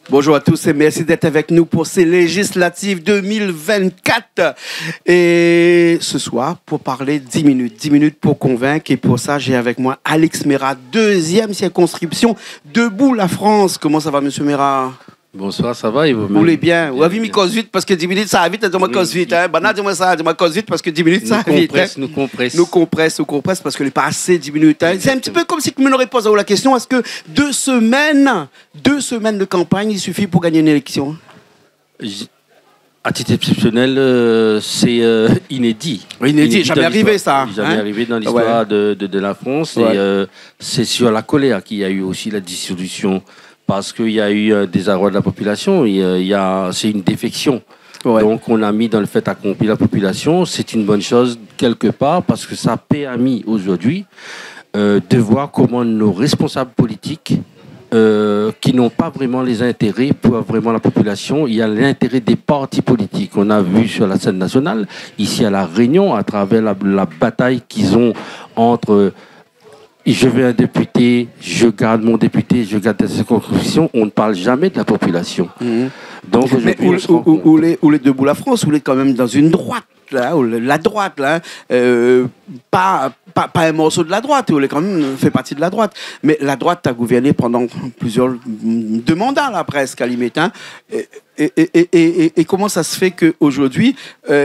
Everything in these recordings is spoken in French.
Bonjour à tous et merci d'être avec nous pour ces législatives 2024. Et ce soir, pour parler 10 minutes pour convaincre. Et pour ça, j'ai avec moi Alex Mera, deuxième circonscription, Debout la France. Comment ça va, monsieur Mera? Bonsoir, ça va et vous-même? Vous voulez bien? Vous avez mis cause vite parce que 10 minutes ça va vite, dis-moi cause vite. Bana, dis-moi ça, dis-moi cause vite parce que 10 minutes ça va vite. Nous compresse. Nous compresse parce que n'est pas assez 10 minutes. C'est un petit peu comme si tu me l'aurais posé la question, est-ce que 2 semaines de campagne, il suffit pour gagner une élection? À titre exceptionnel, c'est inédit. Inédit, jamais arrivé ça. Jamais arrivé dans l'histoire de la France. Ouais. Et c'est sur la colère qu'il y a eu aussi la dissolution. Parce qu'il y a eu un désarroi de la population, c'est une défection. Ouais. Donc on a mis dans le fait accompli la population. C'est une bonne chose quelque part parce que ça a permis aujourd'hui de voir comment nos responsables politiques qui n'ont pas vraiment les intérêts pour vraiment la population, il y a l'intérêt des partis politiques. On a vu sur la scène nationale, ici à La Réunion, à travers la bataille qu'ils ont entre... Je veux un député, je garde mon député, je garde la circonscription. On ne parle jamais de la population. Donc, mais où les Debout la France, où les quand même dans une droite, là, la droite, là, pas un morceau de la droite, où les quand même fait partie de la droite. Mais la droite a gouverné pendant plusieurs 2 mandats, là, presque, à limite. Hein. Et comment ça se fait qu'aujourd'hui,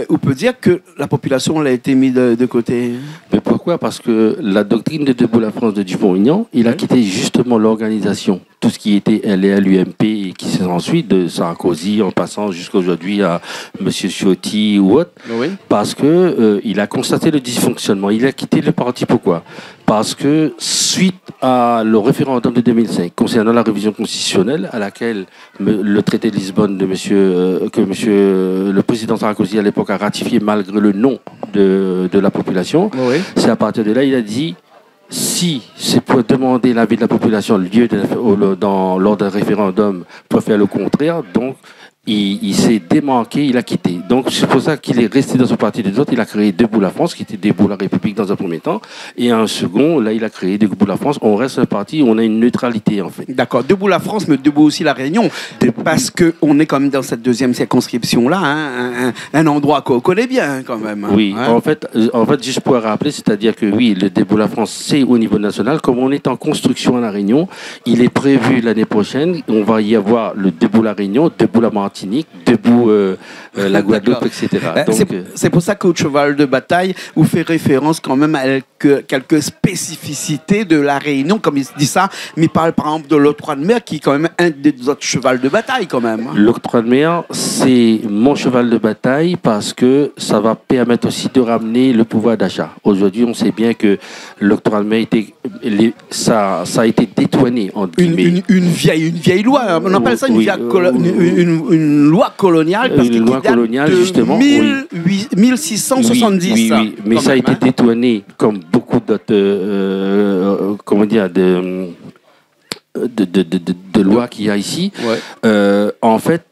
on peut dire que la population elle a été mise de côté? Mais pourquoi? Parce que la doctrine de Debout la France de Dupont-Aignan, il a quitté justement l'organisation. Tout ce qui était LR, l'UMP et qui s'est ensuite de Sarkozy en passant jusqu'à aujourd'hui à M. Ciotti ou autre. Oui. Parce que il a constaté le dysfonctionnement. Il a quitté le parti. Pourquoi? Parce que suite à le référendum de 2005 concernant la révision constitutionnelle à laquelle le traité de Lisbonne de le président Sarkozy à l'époque a ratifié malgré le non de la population, oui. C'est à partir de là il a dit si c'est pour demander l'avis de la population lors d'un référendum pour faire le contraire, donc il s'est démarqué, il a quitté. Donc c'est pour ça qu'il est resté dans son parti des autres. Il a créé Debout la France, qui était Debout la République dans un premier temps. Et un second, là, il a créé Debout la France. On reste un parti, on a une neutralité, en fait. D'accord. Debout la France, mais debout aussi la Réunion. Parce qu'on est quand même dans cette deuxième circonscription-là, hein, un endroit qu'on connaît bien, quand même. Oui, hein. en fait, juste pour rappeler, c'est-à-dire que oui, le Debout la France, c'est au niveau national. Comme on est en construction à la Réunion, il est prévu l'année prochaine, on va y avoir le Debout la Réunion, Debout la Martinique, Debout la Guadeloupe, etc. C'est pour ça qu'au cheval de bataille, vous fait référence quand même à quelques spécificités de la Réunion, comme il dit ça, mais il parle par exemple de l'octroi de mer, qui est quand même un des autres chevals de bataille quand même. L'octroi de mer, c'est mon cheval de bataille parce que ça va permettre aussi de ramener le pouvoir d'achat. Aujourd'hui, on sait bien que l'octroi de mer ça a été détourné. Une vieille loi, on appelle ça une loi coloniale, parce une loi coloniale, justement, 1670. Oui, mais ça a été détourné comme beaucoup d'autres, comment dire, de lois qu'il y a ici. Ouais. En fait,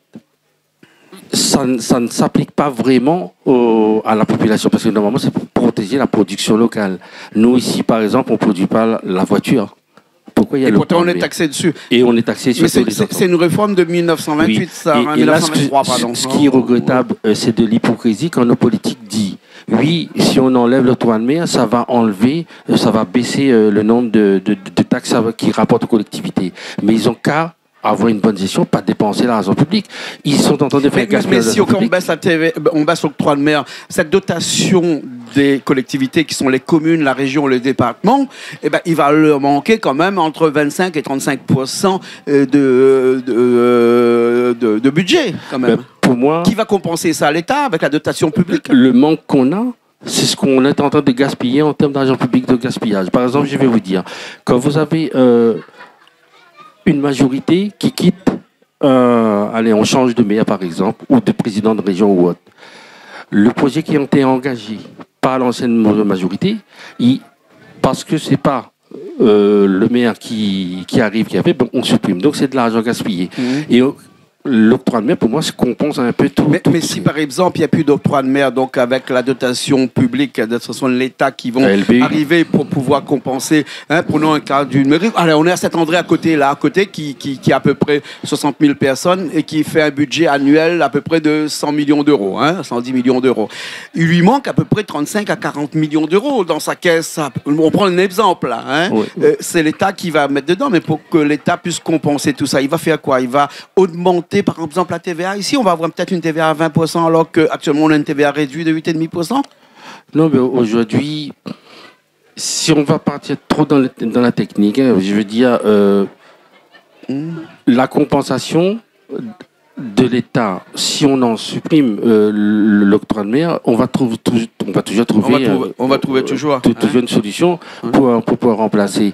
ça ne s'applique pas vraiment à la population, parce que normalement, c'est pour protéger la production locale. Nous, ici, par exemple, on ne produit pas la voiture. Pourquoi il y a pourtant, on est taxé dessus. Et on est taxé sur tous les autres. C'est une réforme de 1928, oui. ça, et 1923, pardon. Ce qui est regrettable, c'est de l'hypocrisie quand nos politiques disent oui, si on enlève l'octroi de mer, ça va baisser le nombre de taxes qui rapportent aux collectivités. Mais ils ont qu'à avoir une bonne gestion, pas dépenser l'argent public. Ils sont en train de faire mais si on baisse on baisse l'octroi de mer, cette dotation des collectivités qui sont les communes, la région, le département, eh ben, il va leur manquer quand même entre 25 et 35% de budget quand même. Pour moi, qui va compenser ça? L'État avec la dotation publique? Le manque qu'on a, c'est ce qu'on est en train de gaspiller en termes d'argent public de gaspillage. Par exemple, je vais vous dire, quand vous avez une majorité qui quitte, allez, on change de maire par exemple, ou de président de région ou autre, le projet qui a été engagé par l'ancienne majorité, parce que c'est pas le maire qui arrive, qui a fait, on supprime. Donc c'est de l'argent gaspillé. Et l'octroi de mer, pour moi, se compense un peu tout. Mais si par exemple, il n'y a plus d'octroi de mer, donc avec la dotation publique, la dotation de l'État qui vont arriver pour pouvoir compenser, prenons un cas d'une mairie. Alors, on est à Saint-André à côté, qui a à peu près 60 000 personnes et qui fait un budget annuel à peu près de 100 millions d'euros, 110 millions d'euros. Il lui manque à peu près 35 à 40 millions d'euros dans sa caisse. On prend un exemple là. Oui. C'est l'État qui va mettre dedans, mais pour que l'État puisse compenser tout ça, il va faire quoi? Il va augmenter, par exemple, la TVA. Ici, on va avoir peut-être une TVA à 20%, alors qu'actuellement, on a une TVA réduite de 8,5%. Non, mais aujourd'hui, si on va partir trop dans la technique, je veux dire, la compensation de l'État, si on en supprime l'octroi de mer, on va toujours trouver une solution pour pouvoir remplacer.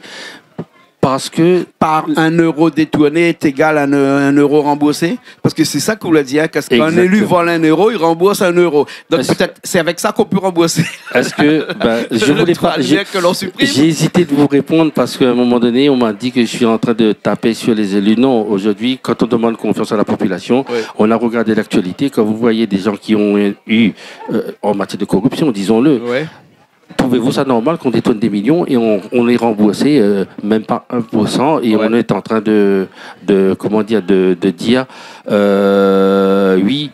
Parce que par 1 euro détourné est égal à 1 euro remboursé. Parce que c'est ça qu'on l'a dit. Qu'un élu vole 1 euro, il rembourse 1 euro. Donc peut-être c'est avec ça qu'on peut rembourser. Est-ce que je voulais pas que l'on supprime. J'ai hésité de vous répondre parce qu'à un moment donné, on m'a dit que je suis en train de taper sur les élus. Non, aujourd'hui, quand on demande confiance à la population, on a regardé l'actualité. Quand vous voyez des gens qui ont eu en matière de corruption, disons-le. Trouvez-vous ça normal qu'on détourne des millions et on est remboursé même pas 1% et on est en train de dire oui,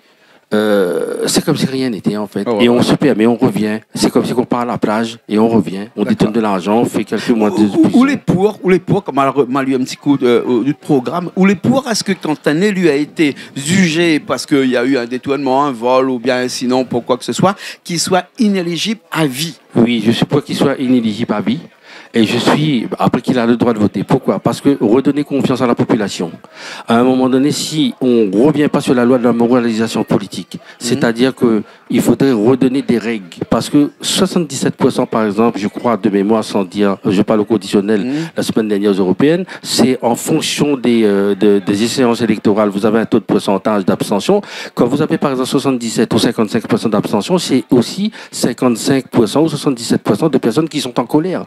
c'est comme si rien n'était en fait. Et on se perd, mais on revient. C'est comme si on part à la plage et on revient. On détourne de l'argent, on fait quelques mois de... Ou les pour, comme on a lu un petit coup du programme, ou les pour, est-ce que quand un élu a été jugé parce qu'il y a eu un détournement, un vol ou bien sinon pour quoi que ce soit, qu'il soit inéligible à vie? Oui, je suis pour qu'il soit inéligible à vie. Et je suis, après qu'il a le droit de voter. Pourquoi? Parce que redonner confiance à la population. À un moment donné, si on ne revient pas sur la loi de la moralisation politique, c'est-à-dire qu'il faudrait redonner des règles. Parce que 77%, par exemple, je crois, de mémoire, sans dire, je parle au conditionnel, la semaine dernière aux européennes, c'est en fonction des échéances électorales. Vous avez un taux de pourcentage d'abstention. Quand vous avez, par exemple, 77 ou 55% d'abstention, c'est aussi 55% ou 77% de personnes qui sont en colère.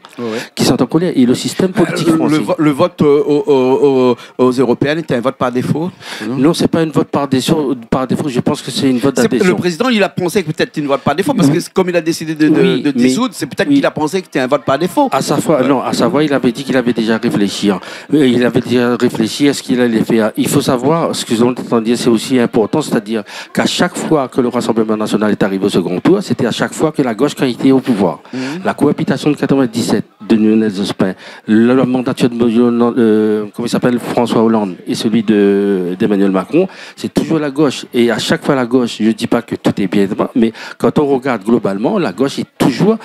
Qui sont en colère. Et le système politique français. Le vote aux européennes était un vote par défaut? Non, c'est pas une vote par défaut. Je pense que c'est une vote d'adhésion. Le président, il a pensé que peut-être c'était une vote par défaut, parce que comme il a décidé de dissoudre, c'est peut-être qu'il a pensé que c'était un vote par défaut. À sa fois, il avait dit qu'il avait déjà réfléchi. Il avait déjà réfléchi à ce qu'il allait faire. Il faut savoir, ce que vous entendiez, c'est aussi important, c'est-à-dire qu'à chaque fois que le Rassemblement national est arrivé au second tour, c'était à chaque fois que la gauche a été au pouvoir. La cohabitation de 97 de Lionel Jospin, la mandature de comment il s'appelle, François Hollande et celui d'Emmanuel Macron, c'est toujours la gauche. Et à chaque fois la gauche, je ne dis pas que tout est bien, mais quand on regarde globalement, la gauche est toujours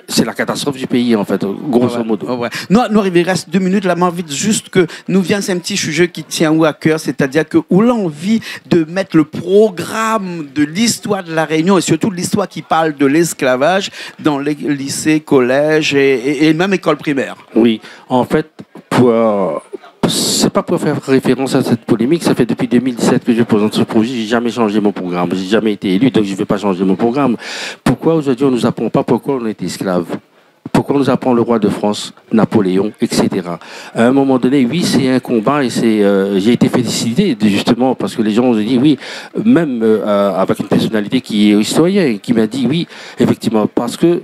c'est la catastrophe du pays en fait, grosso modo. Nous, il reste 2 minutes, là, m'envie juste que nous vienne un petit sujet qui tient à cœur, c'est-à-dire que où l'envie de mettre le programme de l'histoire de la Réunion et surtout de l'histoire qui parle de l'esclavage dans les lycées, collèges et même écoles primaires. Oui, en fait, c'est pas pour faire référence à cette polémique, ça fait depuis 2017 que je présente ce projet, j'ai jamais changé mon programme, j'ai jamais été élu, donc je ne vais pas changer mon programme. Pourquoi aujourd'hui on ne nous apprend pas pourquoi on est esclave? Pourquoi on nous apprend le roi de France, Napoléon, etc. À un moment donné, oui, c'est un combat et j'ai été félicité justement parce que les gens ont dit oui, même avec une personnalité qui est historien, qui m'a dit oui, effectivement, parce que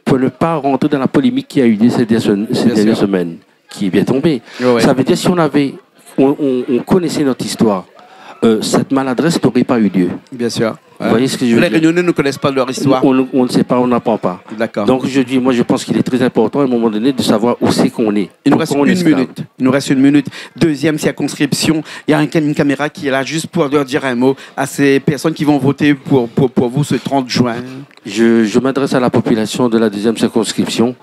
pour ne pas rentrer dans la polémique qui a eu lieu ces dernières semaines, qui est bien tombée. Ça veut dire si on connaissait notre histoire, cette maladresse n'aurait pas eu lieu. Bien sûr. Vous voyez ce que je veux dire? Les Réunionnais ne connaissent pas leur histoire. On ne sait pas, on n'apprend pas. D'accord. Donc je pense qu'il est très important à un moment donné de savoir où c'est qu'on est. Il nous reste une minute. Deuxième circonscription. Il y a une caméra qui est là juste pour leur dire un mot à ces personnes qui vont voter pour vous ce 30 juin. Je m'adresse à la population de la deuxième circonscription.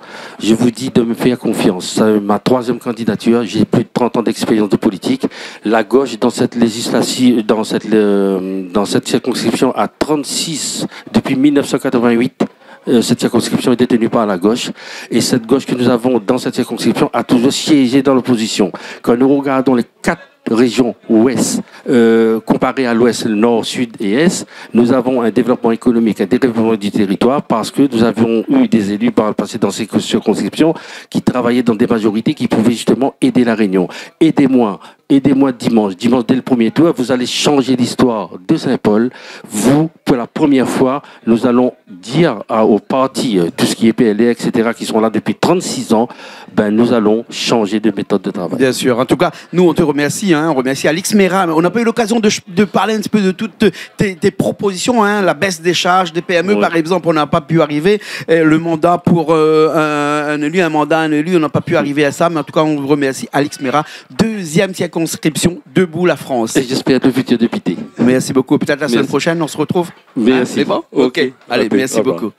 Je vous dis de me faire confiance. C'est ma 3e candidature. J'ai plus de 30 ans d'expérience de politique. La gauche, dans cette législative, dans cette circonscription, a 36 depuis 1988. Cette circonscription est détenue par la gauche. Et cette gauche que nous avons dans cette circonscription a toujours siégé dans l'opposition. Quand nous regardons les 4 région ouest, comparée à l'ouest, le nord, sud et est, nous avons un développement économique, un développement du territoire parce que nous avions eu des élus par le passé dans ces circonscriptions qui travaillaient dans des majorités qui pouvaient justement aider la Réunion. Aidez-moi aidez-moi dimanche dès le premier tour, vous allez changer l'histoire de Saint-Paul. Vous, pour la première fois, nous allons dire aux partis, tout ce qui est PLD, etc., qui sont là depuis 36 ans, ben, nous allons changer de méthode de travail. Bien sûr. En tout cas, nous, on te remercie. Hein, on remercie Alix Mera. On n'a pas eu l'occasion de parler un petit peu de toutes tes propositions. Hein, la baisse des charges des PME, par exemple, on n'a pas pu arriver. Le mandat pour un élu, on n'a pas pu arriver à ça. Mais en tout cas, on vous remercie Alix Mera. 2e circonscription, Debout la France. Et j'espère être le futur député. Merci beaucoup. Peut-être la semaine prochaine, on se retrouve. Merci. C'est bon? OK. Allez, merci beaucoup.